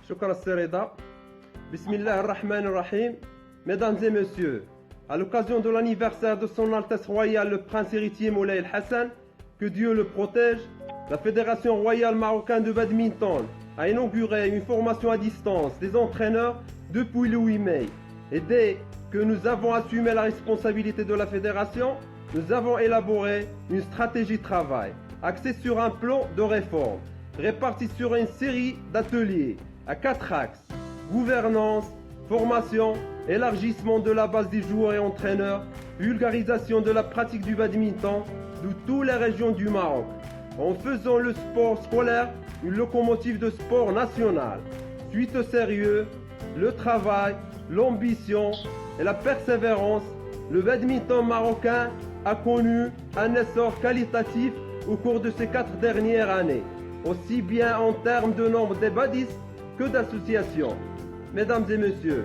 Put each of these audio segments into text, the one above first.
شكرا Sereda. Bismillah ar-Rahman ar-Rahim. Mesdames et messieurs, à l'occasion de l'anniversaire de son Altesse Royale le Prince héritier Moulay El-Hassan, que Dieu le protège, la Fédération Royale Marocaine de Badminton a inauguré une formation à distance des entraîneurs depuis le 8 mai. Et dès que nous avons assumé la responsabilité de la fédération, nous avons élaboré une stratégie de travail axée sur un plan de réforme, réparti sur une série d'ateliers à 4 axes: gouvernance, formation, élargissement de la base des joueurs et entraîneurs, vulgarisation de la pratique du badminton de toutes les régions du Maroc, en faisant le sport scolaire une locomotive de sport national. Suite au sérieux, le travail, l'ambition et la persévérance, le badminton marocain a connu un essor qualitatif au cours de ces 4 dernières années, aussi bien en termes de nombre de badistes que d'associations. Mesdames et messieurs,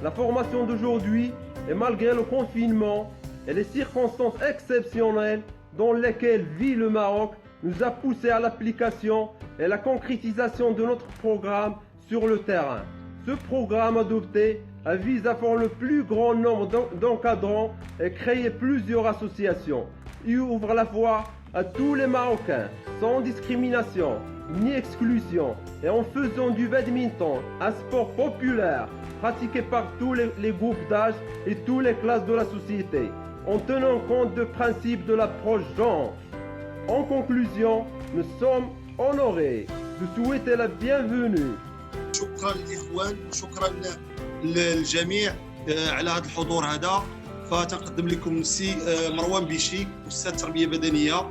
la formation d'aujourd'hui, et malgré le confinement et les circonstances exceptionnelles dans lesquelles vit le Maroc, nous a poussé à l'application et la concrétisation de notre programme sur le terrain. Ce programme adopté vise à faire le plus grand nombre d'encadrants et créer plusieurs associations. Il ouvre la voie à tous les Marocains, sans discrimination ni exclusion, et en faisant du badminton un sport populaire pratiqué par tous les groupes d'âge et toutes les classes de la société, en tenant compte des principes de l'approche genre. En conclusion, nous sommes honorés de souhaiter la bienvenue. شكرا للاخوان وشكرا للجميع على هذا الحضور هذا. فتنقدم لكم السي مروان بيشي، استاذ تربيه بدنيه،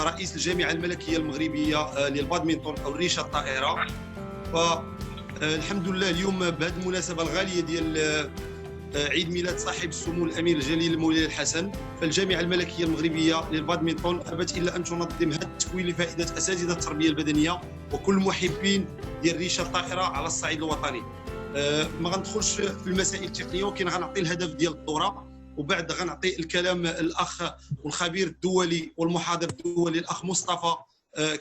رئيس الجامعه الملكيه المغربيه للبادمنتون او الريشه الطائره. فالحمد لله اليوم بهذه المناسبه الغاليه ديال عيد ميلاد صاحب السمو الامير الجليل مولاي الحسن، فالجامعه الملكيه المغربيه للبادمنتون ابت الا ان تنظم هذا التكوين لفائده اساتذه التربيه البدنيه وكل محبين ديال الريشه الطائره على الصعيد الوطني. ما غندخلش في المسائل التقنيه، ولكن غنعطي الهدف ديال الدوره، وبعد غنعطي الكلام الاخ والخبير الدولي والمحاضر الدولي الاخ مصطفى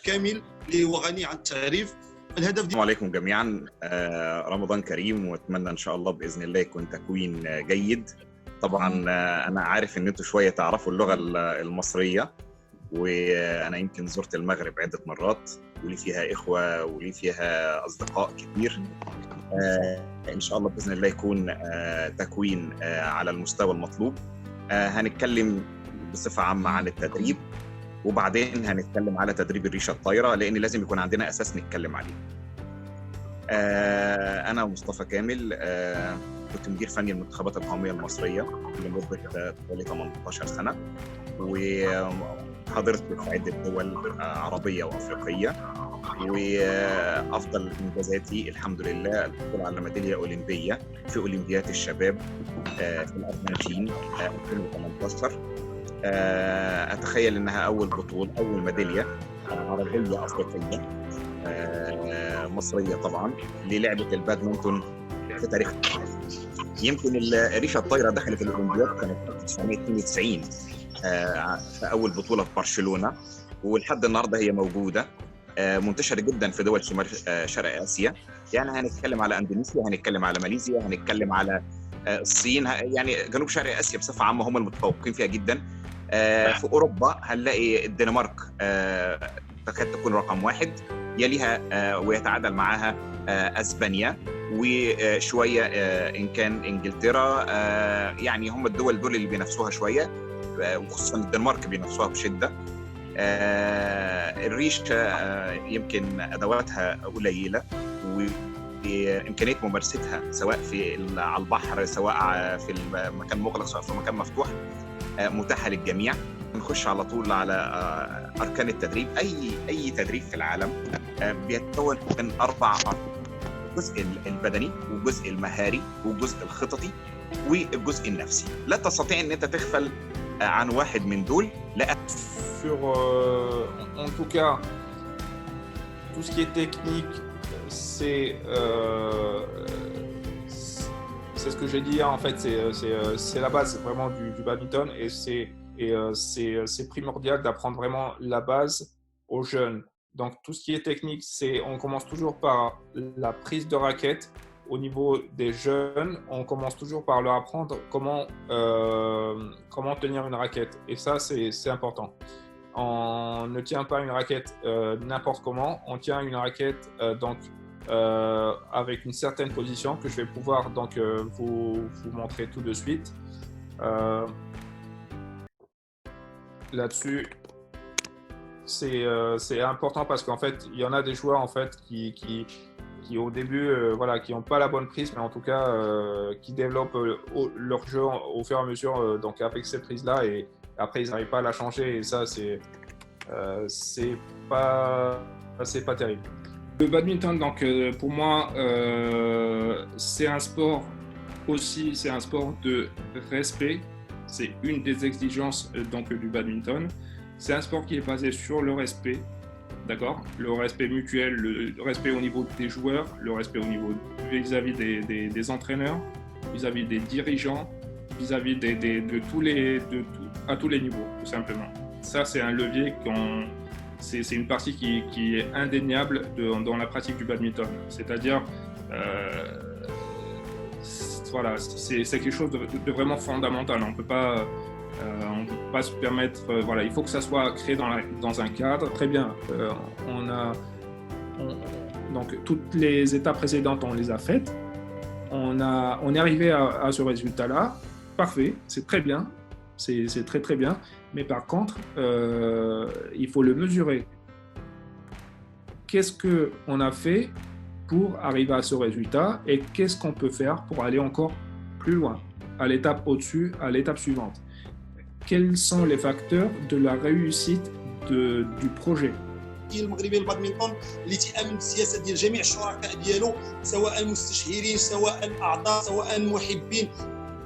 كامل اللي هو غني عن التعريف. الهدف السلام عليكم جميعا. رمضان كريم، واتمنى ان شاء الله باذن الله يكون تكوين جيد. طبعا انا عارف ان انتم شويه تعرفوا اللغه المصريه، وانا يمكن زرت المغرب عده مرات ولي فيها اخوه ولي فيها اصدقاء كتير. ان شاء الله باذن الله يكون تكوين على المستوى المطلوب. هنتكلم بصفه عامه عن التدريب، وبعدين هنتكلم على تدريب الريشه الطايره، لان لازم يكون عندنا اساس نتكلم عليه. انا مصطفى كامل، كنت مدير فني المنتخبات القوميه المصريه لمده حوالي 18 سنه، وحضرت في عده دول عربيه وافريقيه. وافضل انجازاتي الحمد لله الحصول على ميداليه اولمبيه في اولمبياد الشباب في الارجنتين 2018. اتخيل انها اول بطوله، اول ميداليه عربيه افريقيه مصريه طبعا للعبه البادمنتون في تاريخ. يمكن الريشه الطايره دخلت الاولمبياد سنه 1992 في اول بطوله في برشلونه، ولحد النهارده هي موجوده، منتشره جدا في دول شمال شرق اسيا. يعني هنتكلم على اندونيسيا، هنتكلم على ماليزيا، هنتكلم على الصين، يعني جنوب شرق اسيا بصفه عامه هم المتفوقين فيها جدا. في اوروبا هنلاقي الدنمارك تكاد تكون رقم 1، يليها ويتعادل معها اسبانيا، وشويه ان كان انجلترا. يعني هم الدول دول اللي بينافسوها شويه، وخصوصا الدنمارك بينافسوها بشده. الريشه يمكن ادواتها قليله، وامكانيه ممارستها سواء على البحر، سواء في مكان مغلق، سواء في مكان مفتوح، متاحه للجميع. نخش على طول على اركان التدريب. اي تدريب في العالم بيتكون من 4 أركان: الجزء البدني، والجزء المهاري، والجزء الخططي، والجزء النفسي. لا تستطيع ان انت تغفل عن واحد من دول. لا en tout cas, tout ce qui est technique, c'est ce que j'ai dit, hein, en fait, c'est la base vraiment du badminton, et c'est primordial d'apprendre vraiment la base aux jeunes. Donc, tout ce qui est technique, on commence toujours par la prise de raquette. Au niveau des jeunes, on commence toujours par leur apprendre comment tenir une raquette. Et ça, c'est important. On ne tient pas une raquette n'importe comment. On tient une raquette avec une certaine position que je vais pouvoir vous montrer tout de suite. Là-dessus, c'est important parce qu'en fait, il y en a des joueurs en fait qui au début, qui n'ont pas la bonne prise, mais en tout cas, qui développent leur jeu au fur et à mesure, donc avec cette prise-là, et après, ils n'arrivent pas à la changer, et ça, c'est pas terrible. Le badminton, donc, pour moi, c'est un sport aussi, c'est un sport de respect. C'est une des exigences du badminton. C'est un sport qui est basé sur le respect. D'accord, le respect mutuel, le respect au niveau des joueurs, le respect au niveau vis-à-vis des entraîneurs, vis-à-vis des dirigeants, vis-à-vis à tous les niveaux, tout simplement. Ça, c'est un levier c'est une partie qui est indéniable dans la pratique du badminton. C'est-à-dire, c'est quelque chose de vraiment fondamental. On ne peut pas se permettre, il faut que ça soit créé dans un cadre. Très bien, donc toutes les étapes précédentes, on les a faites. On est arrivé à ce résultat-là. Parfait, c'est très bien, c'est très très bien. Mais par contre, il faut le mesurer. Qu'est-ce qu'on a fait pour arriver à ce résultat et qu'est-ce qu'on peut faire pour aller encore plus loin, à l'étape au-dessus, à l'étape suivante? Quels sont les facteurs de la réussite du projet? المغربي البادمنتون اللي تامن بالسياسه ديال جميع الشركاء ديالو سواء مستشيرين سواء اعضاء سواء محبين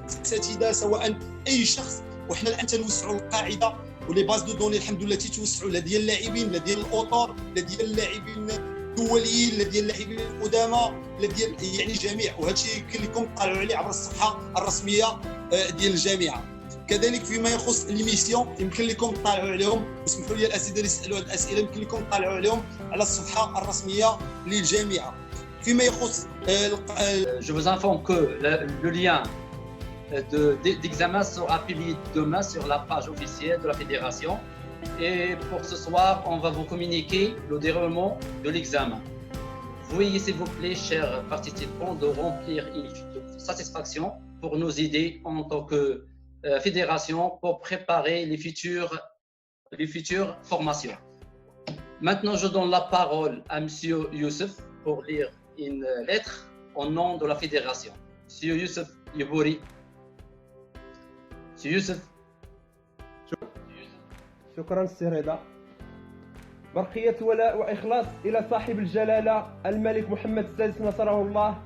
اساتذه سواء اي شخص وحنا الان تنوسعوا القاعده ولي باز دو دوني الحمد لله تيتوسعوا لا ديال اللاعبين لا ديال الاوتور لا ديال اللاعبين الدوليين لا ديال اللاعبين القدامى لا ديال يعني جميع وهذا الشيء يمكن لكم تطلعوا عليه عبر الصفحه الرسميه ديال الجامعه. كذلك فيما يخص ليميسيون يمكن لكم تطلعوا عليهم واسمحوا لي الاساتذه اللي يسالوا هذه الاسئله يمكن لكم تطلعوا عليهم على الصفحه الرسميه للجامعه. فيما يخص Je vous informe que le lien d'examen sera publié demain sur la page officielle de la fédération et pour ce soir on va vous communiquer le déroulement de l'examen. Veuillez s'il vous plaît chers participants de remplir une fiche de satisfaction pour nous aider en tant que fédération pour préparer les futures formations. Maintenant, je donne la parole à Monsieur Youssef pour lire une lettre au nom de la fédération. Monsieur Youssef Yebouri. Monsieur Youssef. شكرا سي رضا. برقية ولاء وإخلاص إلى صاحب الجلالة الملك محمد السادس نصره الله.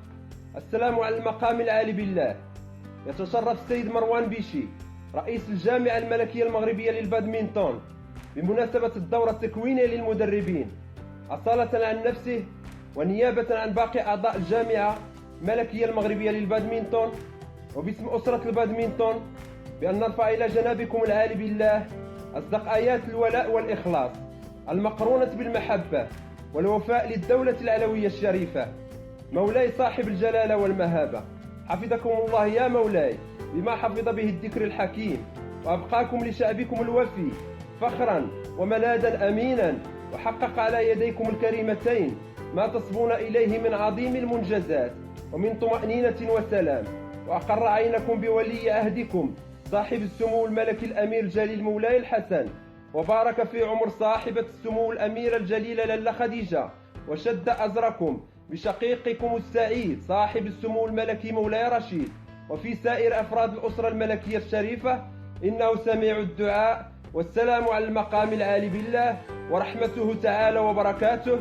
السلام على المقام العالي بالله. يتشرف السيد مروان بيشي رئيس الجامعة الملكية المغربية للبادمنتون بمناسبة الدورة التكوينية للمدربين أصالة عن نفسه ونيابة عن باقي أعضاء الجامعة الملكية المغربية للبادمنتون وباسم أسرة البادمنتون بأن نرفع إلى جنابكم العالي بالله أصدق آيات الولاء والإخلاص المقرونة بالمحبة والوفاء للدولة العلوية الشريفة. مولاي صاحب الجلالة والمهابة، حفظكم الله يا مولاي بما حفظ به الذكر الحكيم وأبقاكم لشعبكم الوفي فخرا وملاذا أمينا وحقق على يديكم الكريمتين ما تصبون إليه من عظيم المنجزات ومن طمأنينة وسلام، وأقر عينكم بولي عهدكم صاحب السمو الملكي الأمير الجليل مولاي الحسن، وبارك في عمر صاحبة السمو الأميرة الجليلة لاله خديجة، وشد أزركم بشقيقكم السعيد صاحب السمو الملكي مولاي رشيد، وفي سائر أفراد الأسرة الملكية الشريفة، إنه سميع الدعاء. والسلام على المقام العالي بالله ورحمته تعالى وبركاته.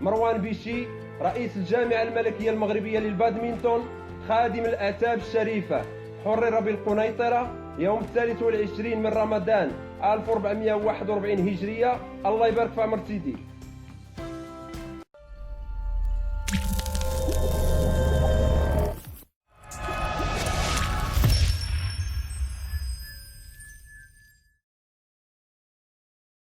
مروان بيشي رئيس الجامعة الملكية المغربية للبادمنتون خادم الأعتاب الشريفة، حرر بالقنيطرة يوم 23 من رمضان 1441 هجرية. الله يبارك في عمر سيدي.